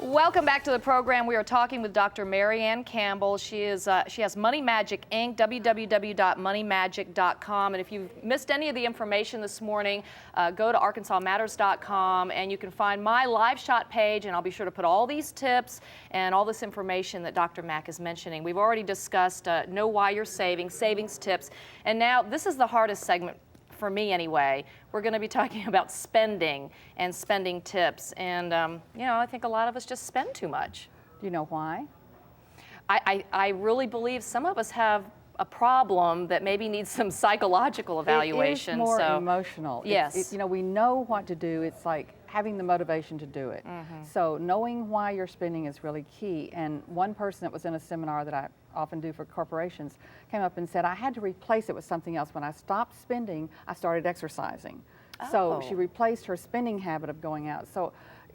Welcome back to the program. We are talking with Dr. Mary Ann Campbell. She has Money Magic Inc., www.moneymagic.com. And if you've missed any of the information this morning, go to arkansasmatters.com and you can find my live shot page, and I'll be sure to put all these tips and all this information that Dr. Mack is mentioning. We've already discussed know why you're saving, savings tips, and now this is the hardest segment for me anyway. We're going to be talking about spending and spending tips. And, you know, I think a lot of us just spend too much. Do you know why? I really believe some of us have a problem that maybe needs some psychological evaluation. It is more emotional. Yes. You know, we know what to do. It's like having the motivation to do it. So knowing why you're spending is really key. And one person that was in a seminar that I often do for corporations came up and said, I had to replace it with something else. When I stopped spending, I started exercising. So she replaced her spending habit of going out. So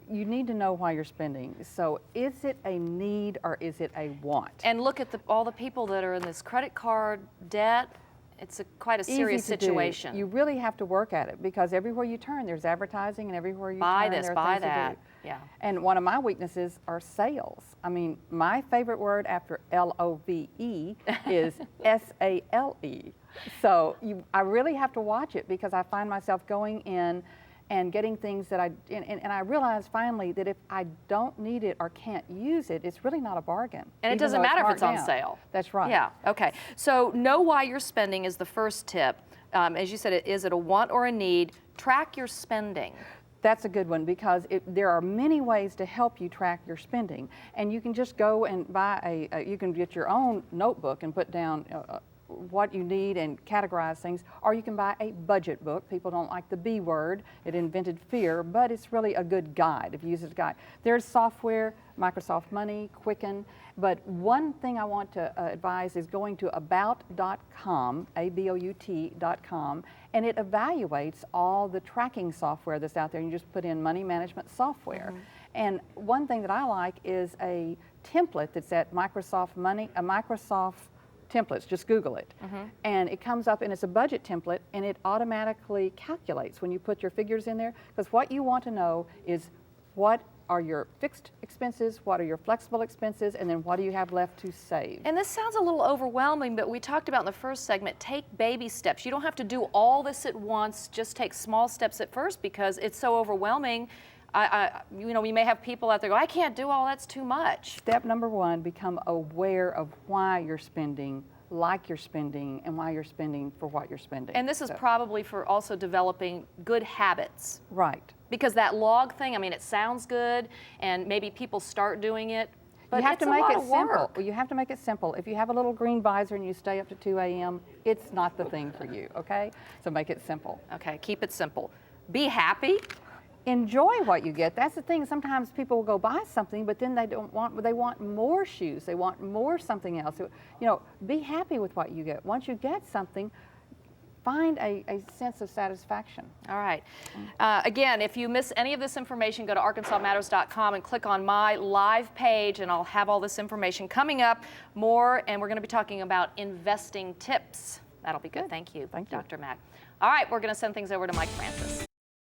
you need to know why you're spending. So is it a need or is it a want? And look at all the people that are in this credit card debt. It's quite a serious situation. You really have to work at it because everywhere you turn, there's advertising, and everywhere you turn, there are buy things that. to do. Yeah. And one of my weaknesses are sales. I mean, my favorite word after L-O-V-E is S-A-L-E. So I really have to watch it because I find myself going in and getting things that and I realized finally that if I don't need it or can't use it, it's really not a bargain. And it doesn't matter if it's on sale. That's right. Yeah, okay. So know why you're spending is the first tip. As you said, is it a want or a need? Track your spending. That's a good one because there are many ways to help you track your spending. And you can just go and buy you can get your own notebook and put down what you need and categorize things, or you can buy a budget book. People don't like the B word. It invented fear, but it's really a good guide if you use it as a guide. There's software, Microsoft Money, Quicken, but one thing I want to advise is going to about.com, A-B-O-U-T.com, and it evaluates all the tracking software that's out there. You just put in money management software. And one thing that I like is a template that's at Microsoft Money, a Microsoft templates, just Google it. And it comes up and it's a budget template and it automatically calculates when you put your figures in there, because what you want to know is what are your fixed expenses, what are your flexible expenses, and then what do you have left to save. And this sounds a little overwhelming, but we talked about in the first segment, take baby steps. You don't have to do all this at once, just take small steps at first because it's so overwhelming. You know, we may have people out there go, I can't do all that's too much. Step number one, become aware of why you're spending, like you're spending, and why you're spending for what you're spending. And this is probably for also developing good habits. Right. Because that log thing, I mean, it sounds good, and maybe people start doing it, but you have it's to make a lot it of work. simple. You have to make it simple. If you have a little green visor and you stay up to 2 a.m., it's not the thing for you, okay? So make it simple. Okay, keep it simple. Be happy. Enjoy what you get. That's the thing. Sometimes people will go buy something, but then they want more shoes. They want more something else. You know, be happy with what you get. Once you get something, find a sense of satisfaction. All right. Again, if you miss any of this information, go to arkansasmatters.com and click on my live page, and I'll have all this information coming up more, and we're going to be talking about investing tips. That'll be good. Thank you, Thank you. Dr. Mack. All right, we're going to send things over to Mike Francis.